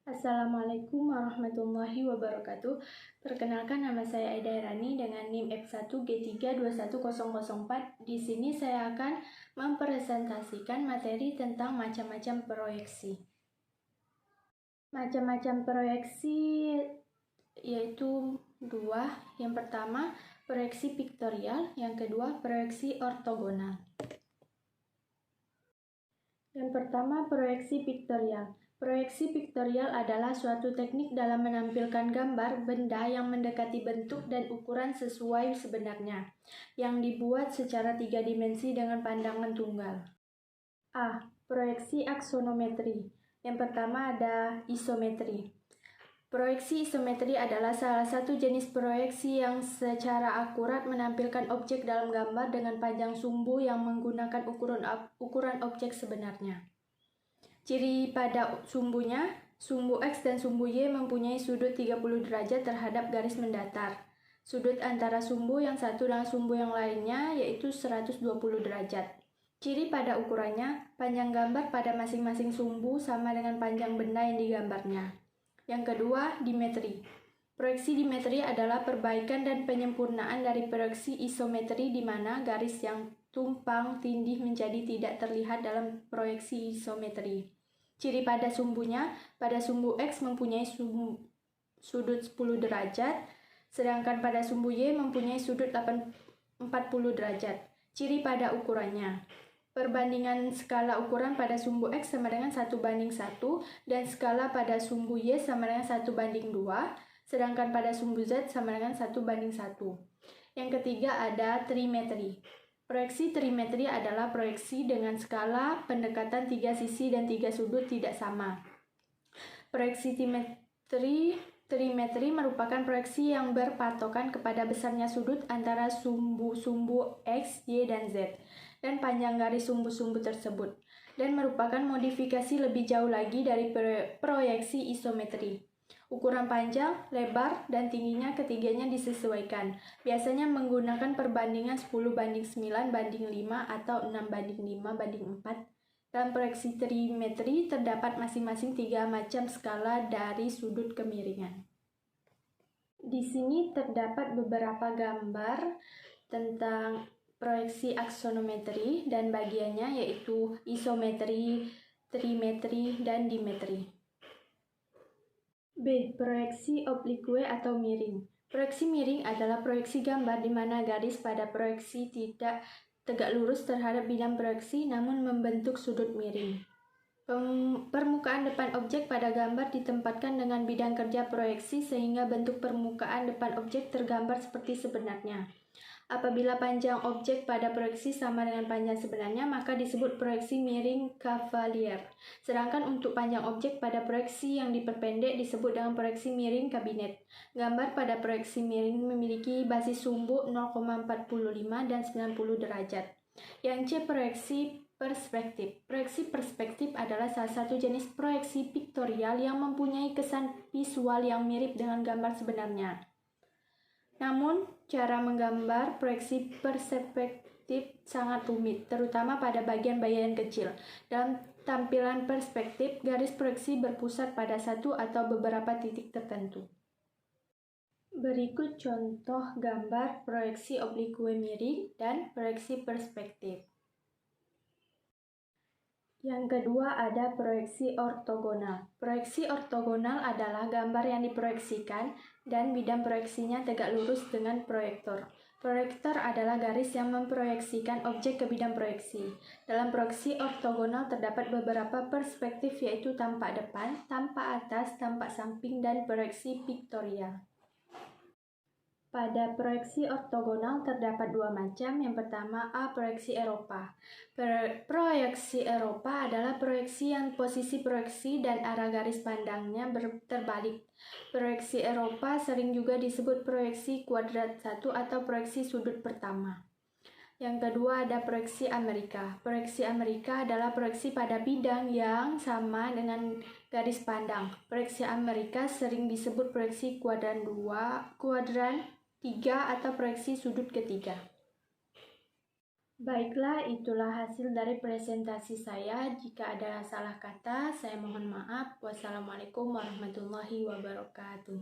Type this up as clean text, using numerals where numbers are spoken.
Assalamualaikum warahmatullahi wabarakatuh. Perkenalkan, nama saya Aida Irani dengan NIM F1G3211004. Di sini saya akan mempresentasikan materi tentang macam-macam proyeksi. Macam-macam proyeksi yaitu dua. Yang pertama, proyeksi piktorial. Yang kedua, proyeksi ortogonal. Yang pertama, proyeksi piktorial. Proyeksi piktorial adalah suatu teknik dalam menampilkan gambar benda yang mendekati bentuk dan ukuran sesuai sebenarnya, yang dibuat secara 3 dimensi dengan pandangan tunggal. A. Proyeksi aksonometri. Yang pertama ada isometri. Proyeksi isometri adalah salah satu jenis proyeksi yang secara akurat menampilkan objek dalam gambar dengan panjang sumbu yang menggunakan ukuran objek sebenarnya. Ciri pada sumbunya, sumbu X dan sumbu Y mempunyai sudut 30 derajat terhadap garis mendatar. Sudut antara sumbu yang satu dengan sumbu yang lainnya yaitu 120 derajat. Ciri pada ukurannya, panjang gambar pada masing-masing sumbu sama dengan panjang benda yang digambarnya. Yang kedua, dimetri. Proyeksi dimetri adalah perbaikan dan penyempurnaan dari proyeksi isometri di mana garis yang tumpang tindih menjadi tidak terlihat dalam proyeksi isometri. Ciri pada sumbunya, pada sumbu X mempunyai sudut 10 derajat, sedangkan pada sumbu Y mempunyai sudut 40 derajat. Ciri pada ukurannya, perbandingan skala ukuran pada sumbu X sama dengan 1:1 dan skala pada sumbu Y sama dengan 1:2, sedangkan pada sumbu Z sama dengan 1:1. Yang ketiga ada trimetri. Proyeksi trimetri adalah proyeksi dengan skala pendekatan 3 sisi dan 3 sudut tidak sama. Proyeksi trimetri merupakan proyeksi yang berpatokan kepada besarnya sudut antara sumbu-sumbu X, Y, dan Z, dan panjang garis sumbu-sumbu tersebut, dan merupakan modifikasi lebih jauh lagi dari proyeksi isometri. Ukuran panjang, lebar, dan tingginya ketiganya disesuaikan. Biasanya menggunakan perbandingan 10:9:5 atau 6:5:4. Dalam proyeksi trimetri terdapat masing-masing 3 macam skala dari sudut kemiringan. Di sini terdapat beberapa gambar tentang proyeksi aksonometri dan bagiannya yaitu isometri, trimetri, dan dimetri. B. Proyeksi oblique atau miring. Proyeksi miring adalah proyeksi gambar di mana garis pada proyeksi tidak tegak lurus terhadap bidang proyeksi namun membentuk sudut miring. Permukaan depan objek pada gambar ditempatkan dengan bidang kerja proyeksi sehingga bentuk permukaan depan objek tergambar seperti sebenarnya. Apabila panjang objek pada proyeksi sama dengan panjang sebenarnya, maka disebut proyeksi miring Cavalier. Sedangkan untuk panjang objek pada proyeksi yang diperpendek disebut dengan proyeksi miring kabinet. Gambar pada proyeksi miring memiliki basis sumbu 0,45 dan 90 derajat. Yang C. Proyeksi perspektif. Proyeksi perspektif adalah salah satu jenis proyeksi piktorial yang mempunyai kesan visual yang mirip dengan gambar sebenarnya. Namun, cara menggambar proyeksi perspektif sangat rumit, terutama pada bagian-bagian kecil. Dalam tampilan perspektif, garis proyeksi berpusat pada satu atau beberapa titik tertentu. Berikut contoh gambar proyeksi oblique miring dan proyeksi perspektif. Yang kedua ada proyeksi ortogonal. Proyeksi ortogonal adalah gambar yang diproyeksikan dan bidang proyeksinya tegak lurus dengan proyektor. Proyektor adalah garis yang memproyeksikan objek ke bidang proyeksi. Dalam proyeksi ortogonal terdapat beberapa perspektif yaitu tampak depan, tampak atas, tampak samping, dan proyeksi piktorial. Pada proyeksi ortogonal terdapat dua macam. Yang pertama, A. Proyeksi Eropa. Proyeksi Eropa adalah proyeksi yang posisi proyeksi dan arah garis pandangnya terbalik. Proyeksi Eropa sering juga disebut proyeksi kuadrat 1 atau proyeksi sudut pertama. Yang kedua ada proyeksi Amerika. Proyeksi Amerika adalah proyeksi pada bidang yang sama dengan garis pandang. Proyeksi Amerika sering disebut proyeksi kuadran 2, kuadran 3 atau proyeksi sudut ketiga. Baiklah, itulah hasil dari presentasi saya. Jika ada salah kata, saya mohon maaf. Wassalamualaikum warahmatullahi wabarakatuh.